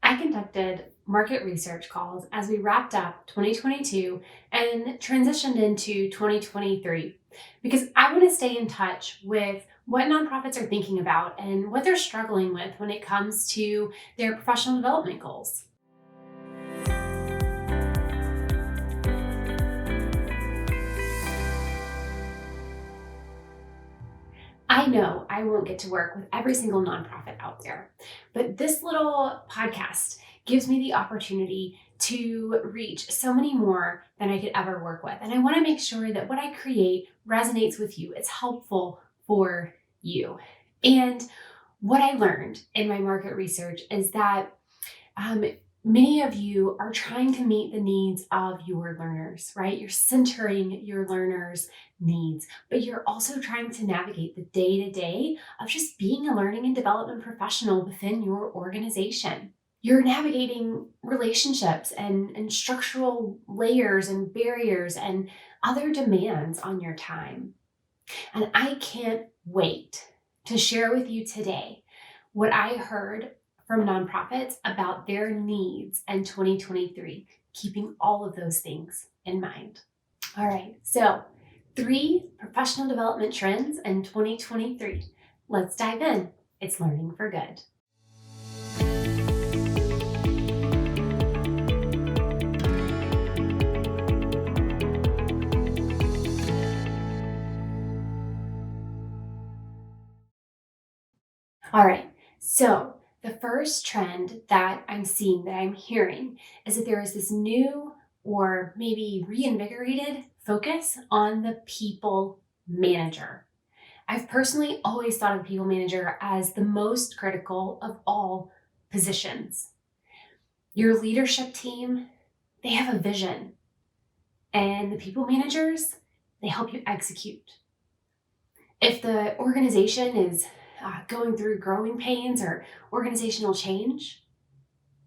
I conducted market research calls as we wrapped up 2022 and transitioned into 2023 because I want to stay in touch with what nonprofits are thinking about and what they're struggling with when it comes to their professional development goals. I know I won't get to work with every single nonprofit out there, but this little podcast gives me the opportunity to reach so many more than I could ever work with. And I want to make sure that what I create resonates with you. It's helpful for you. And what I learned in my market research is that many of you are trying to meet the needs of your learners, right? You're centering your learners' needs, but you're also trying to navigate the day-to-day of just being a learning and development professional within your organization. You're navigating relationships and structural layers and barriers and other demands on your time. And I can't wait to share with you today what I heard from nonprofits about their needs in 2023, keeping all of those things in mind. All right, so 3 professional development trends in 2023. Let's dive in. It's learning for good. All right, so the first trend that I'm seeing, that I'm hearing, is that there is this new or maybe reinvigorated focus on the people manager. I've personally always thought of the people manager as the most critical of all positions. Your leadership team, they have a vision, and the people managers, they help you execute. If the organization is going through growing pains or organizational change,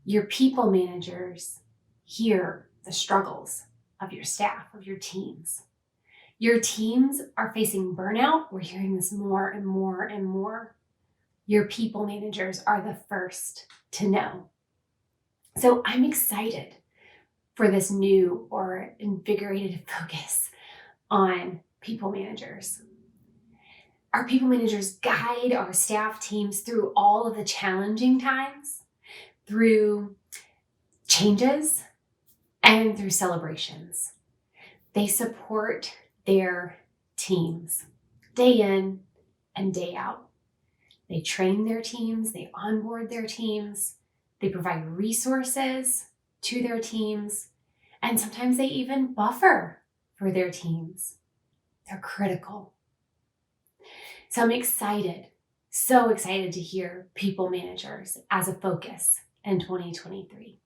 your people managers hear the struggles of your staff, of your teams. Your teams are facing burnout. We're hearing this more and more and more. Your people managers are the first to know. So I'm excited for this new or invigorated focus on people managers. Our people managers guide our staff teams through all of the challenging times, through changes, and through celebrations. They support their teams day in and day out. They train their teams, they onboard their teams, they provide resources to their teams, and sometimes they even buffer for their teams. They're critical. So I'm excited, so excited to hear people managers as a focus in 2023.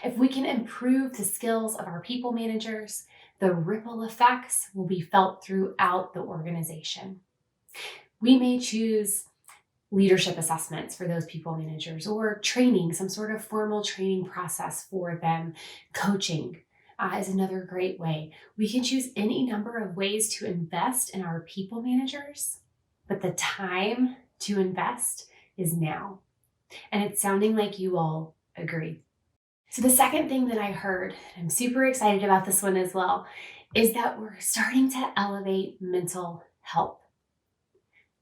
If we can improve the skills of our people managers, the ripple effects will be felt throughout the organization. We may choose leadership assessments for those people managers, or training, some sort of formal training process for them. Coaching is another great way. We can choose any number of ways to invest in our people managers, but the time to invest is now. And it's sounding like you all agree. So the second thing that I heard, and I'm super excited about this one as well, is that we're starting to elevate mental health.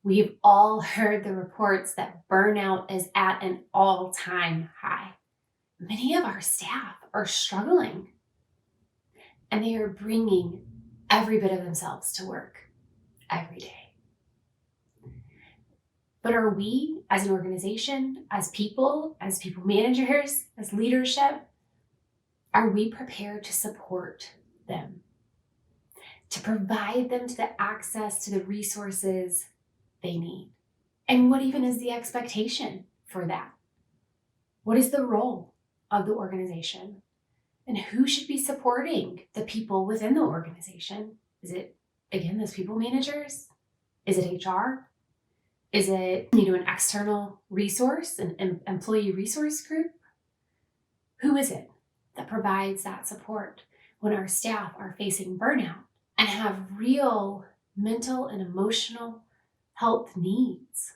We've all heard the reports that burnout is at an all-time high. Many of our staff are struggling, and they are bringing every bit of themselves to work every day. But are we, as an organization, as people managers, as leadership, are we prepared to support them? To provide them to the access to the resources they need? And what even is the expectation for that? What is the role of the organization? And who should be supporting the people within the organization? Is it, again, those people managers? Is it HR? Is it, an external resource, an employee resource group? Who is it that provides that support when our staff are facing burnout and have real mental and emotional health needs?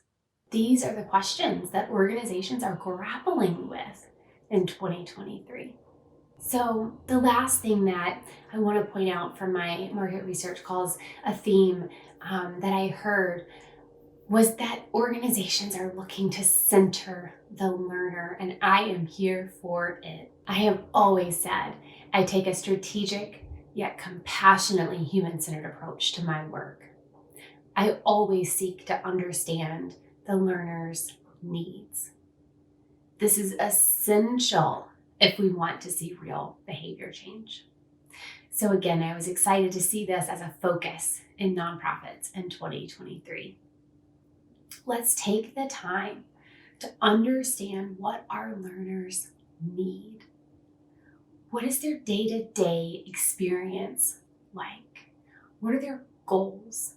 These are the questions that organizations are grappling with in 2023. So the last thing that I want to point out from my market research calls, a theme that I heard, was that organizations are looking to center the learner, and I am here for it. I have always said I take a strategic yet compassionately human-centered approach to my work. I always seek to understand the learner's needs. This is essential if we want to see real behavior change. So again, I was excited to see this as a focus in nonprofits in 2023. Let's take the time to understand what our learners need. What is their day-to-day experience like? What are their goals?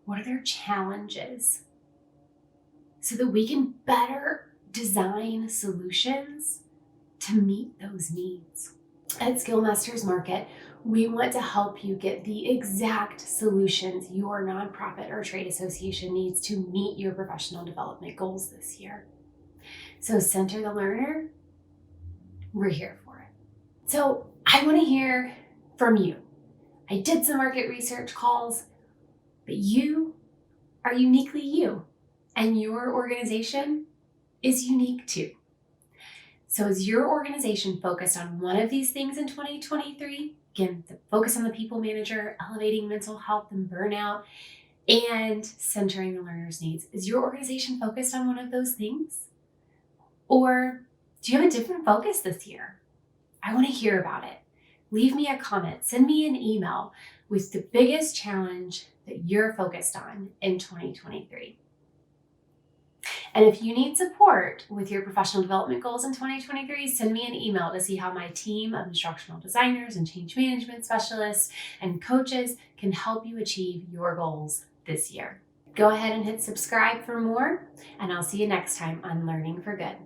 What are their challenges? So that we can better design solutions to meet those needs. At Skillmasters Market, we want to help you get the exact solutions your nonprofit or trade association needs to meet your professional development goals this year. So center the learner, we're here for it. So I want to hear from you. I did some market research calls, but you are uniquely you, and your organization is unique too. So is your organization focused on one of these things in 2023? Again, the focus on the people manager, elevating mental health and burnout, and centering the learner's needs. Is your organization focused on one of those things? Or do you have a different focus this year? I want to hear about it. Leave me a comment, send me an email with the biggest challenge that you're focused on in 2023. And if you need support with your professional development goals in 2023, send me an email to see how my team of instructional designers and change management specialists and coaches can help you achieve your goals this year. Go ahead and hit subscribe for more, and I'll see you next time on Learning for Good.